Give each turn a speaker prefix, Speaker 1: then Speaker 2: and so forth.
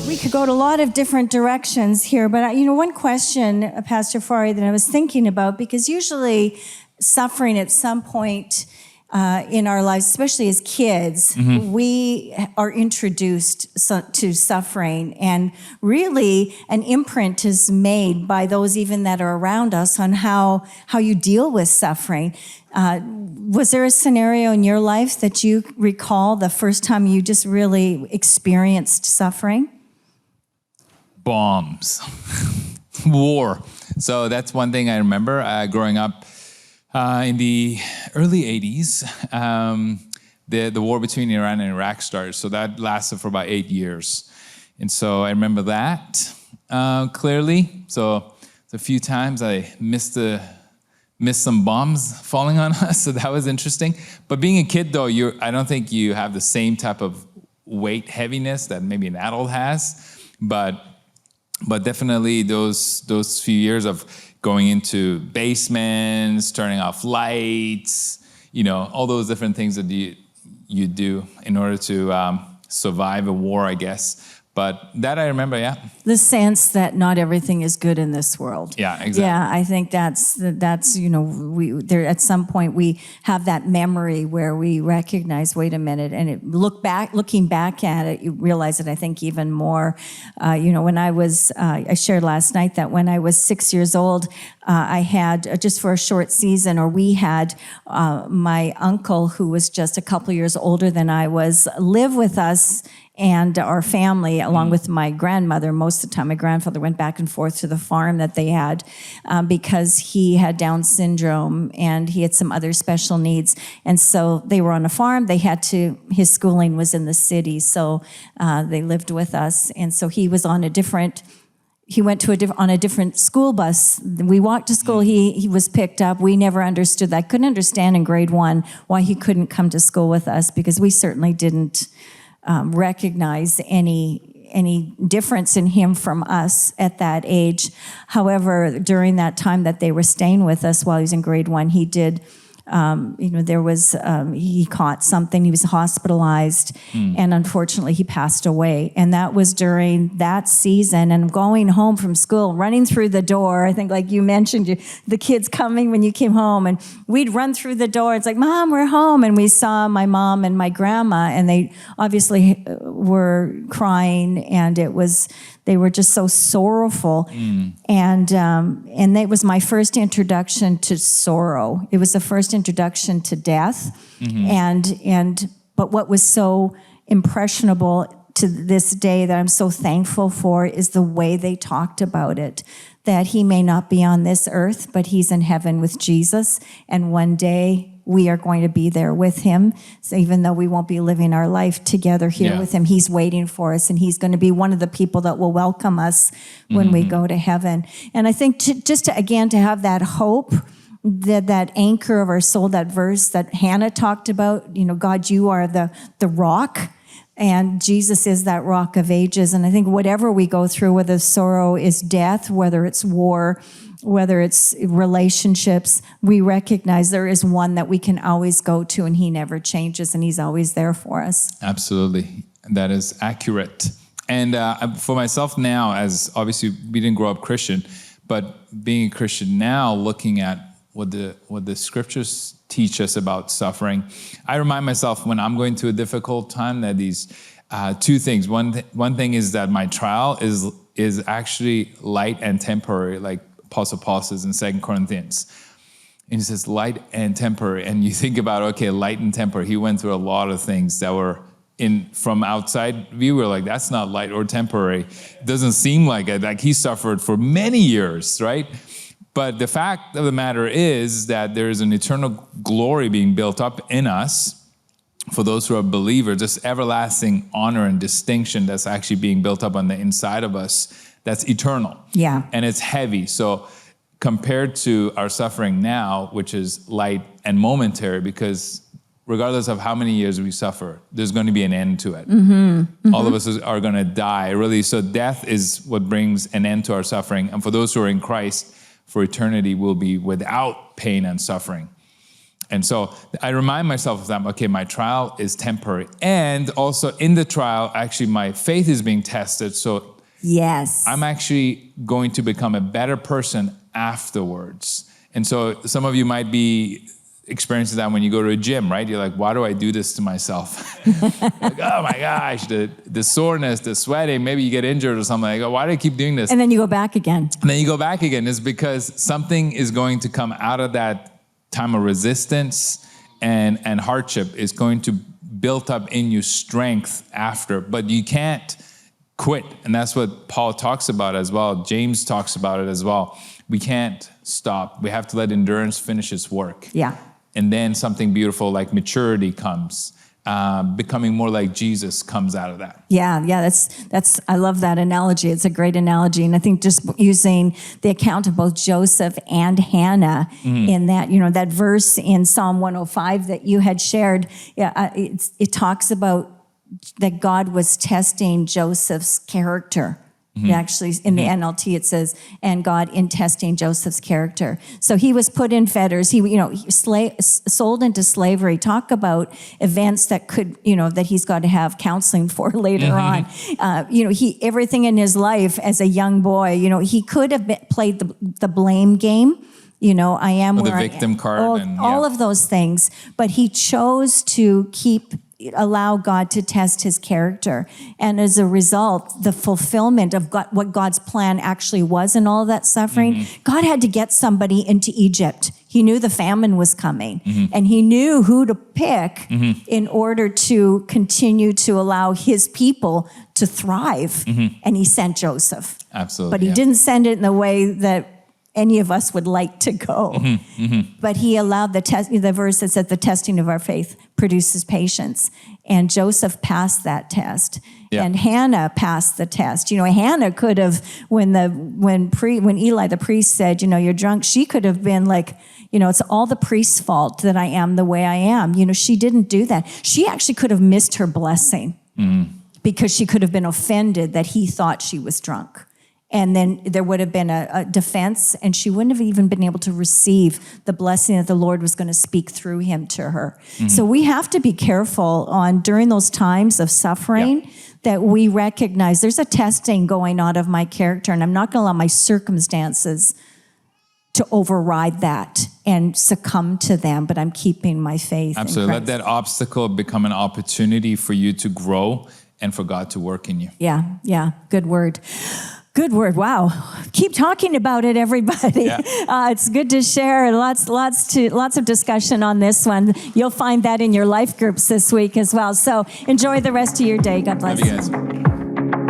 Speaker 1: We could go to a lot of different directions here, but one question, Pastor Fari, that I was thinking about, because usually suffering at some point in our lives, especially as kids, we are introduced to suffering, and really an imprint is made by those even that are around us on how you deal with suffering. Was there a scenario in your life that you recall the first time you just really experienced suffering?
Speaker 2: Bombs, war. So that's one thing I remember growing up in the early 80s. The war between Iran and Iraq started. So that lasted for about 8 years. And so I remember that clearly. So a few times I missed some bombs falling on us. So that was interesting. But being a kid, though, I don't think you have the same type of weight heaviness that maybe an adult has. But definitely those few years of going into basements, turning off lights, all those different things that you do in order to survive a war, I guess. But that I remember, yeah.
Speaker 1: The sense that not everything is good in this world.
Speaker 2: Yeah, exactly.
Speaker 1: Yeah, I think that's there at some point we have that memory where we recognize, wait a minute, and looking back at it, you realize it. I think even more. When I shared last night that when I was 6 years old, I had just for a short season, we had my uncle, who was just a couple years older than I was, live with us and our family, along with my grandmother. Most of the time, my grandfather went back and forth to the farm that they had because he had Down syndrome and he had some other special needs. And so they were on a farm. His schooling was in the city, so they lived with us. And so he was on he went on a different school bus. We walked to school, he was picked up. We never understood that. I couldn't understand in grade 1 why he couldn't come to school with us, because we certainly didn't recognize any difference in him from us at that age. However, during that time that they were staying with us while he was in grade 1, he did, he caught something, he was hospitalized, and unfortunately he passed away. And that was during that season, and going home from school, running through the door, I think like you mentioned, the kids coming when you came home, and we'd run through the door, it's like, Mom, we're home, and we saw my mom and my grandma, and they obviously were crying, and they were just so sorrowful. And it was my first introduction to sorrow. It was the first introduction to death. But what was so impressionable to this day that I'm so thankful for is the way they talked about it, that he may not be on this earth, but he's in heaven with Jesus. And one day we are going to be there with him. So even though we won't be living our life together here with him, he's waiting for us, and he's going to be one of the people that will welcome us when we go to heaven. And I think to have that hope, that anchor of our soul, that verse that Hannah talked about, God, you are the rock, and Jesus is that rock of ages. And I think whatever we go through, whether sorrow is death, whether it's war, whether it's relationships, we recognize there is one that we can always go to, and he never changes, and he's always there for us.
Speaker 2: Absolutely. That is accurate. And for myself now, as obviously we didn't grow up Christian, but being a Christian now, looking at what the scriptures teach us about suffering, I remind myself when I'm going through a difficult time that these two things. One thing is that my trial is actually light and temporary, like Apostle Paul says in 2 Corinthians. And he says light and temporary. And you think about, okay, light and temporary. He went through a lot of things that were from outside view, we're like, that's not light or temporary. It doesn't seem like it. Like he suffered for many years, right? But the fact of the matter is that there is an eternal glory being built up in us for those who are believers, this everlasting honor and distinction that's actually being built up on the inside of us, that's eternal.
Speaker 1: Yeah.
Speaker 2: And it's heavy. So compared to our suffering now, which is light and momentary, because regardless of how many years we suffer, there's going to be an end to it. All of us are going to die, really. So death is what brings an end to our suffering. And for those who are in Christ, for eternity, will be without pain and suffering. And so I remind myself of that, okay, my trial is temporary. And also in the trial, actually my faith is being tested. So
Speaker 1: yes,
Speaker 2: I'm actually going to become a better person afterwards. And so some of you might be experiencing that when you go to a gym, right? You're like, why do I do this to myself? Like, oh my gosh, the soreness, the sweating, maybe you get injured or something. Like, oh, why do I keep doing this?
Speaker 1: and then you go back again.
Speaker 2: And then you go back again. It's because something is going to come out of that time of resistance and hardship is going to build up in you strength after, but you can't quit. And that's what Paul talks about as well. James talks about it as well. We can't stop. We have to let endurance finish its work.
Speaker 1: Yeah.
Speaker 2: And then something beautiful like maturity comes. Becoming more like Jesus comes out of that.
Speaker 1: Yeah, that's. I love that analogy. It's a great analogy, and I think just using the account of both Joseph and Hannah in that, that verse in Psalm 105 that you had shared, it talks about that God was testing Joseph's character. Actually, in the NLT, it says, and God in testing Joseph's character. So he was put in fetters. He sold into slavery. Talk about events that could, that he's got to have counseling for later on. Everything in his life as a young boy, he could have played the blame game. I am
Speaker 2: or
Speaker 1: where
Speaker 2: the victim card.
Speaker 1: All of those things. But he chose to allow God to test his character. And as a result, the fulfillment of what God's plan actually was in all of that suffering, God had to get somebody into Egypt. He knew the famine was coming, and he knew who to pick in order to continue to allow his people to thrive. And he sent Joseph.
Speaker 2: Absolutely.
Speaker 1: But he didn't send it in the way that any of us would like to go. But he allowed the verse that said the testing of our faith produces patience. And Joseph passed that test. Yeah. And Hannah passed the test. Hannah could have, when Eli the priest said, you're drunk, she could have been like, it's all the priest's fault that I am the way I am. She didn't do that. She actually could have missed her blessing because she could have been offended that he thought she was drunk. And then there would have been a defense, and she wouldn't have even been able to receive the blessing that the Lord was going to speak through him to her. So we have to be careful during those times of suffering that we recognize there's a testing going on of my character, and I'm not going to allow my circumstances to override that and succumb to them, but I'm keeping my faith.
Speaker 2: Absolutely. Let that obstacle become an opportunity for you to grow and for God to work in you.
Speaker 1: Yeah. Good word. Good word. Wow. Keep talking about it, everybody. Yeah. It's good to share. Lots of discussion on this one. You'll find that in your life groups this week as well. So enjoy the rest of your day. God bless.
Speaker 2: Love you guys.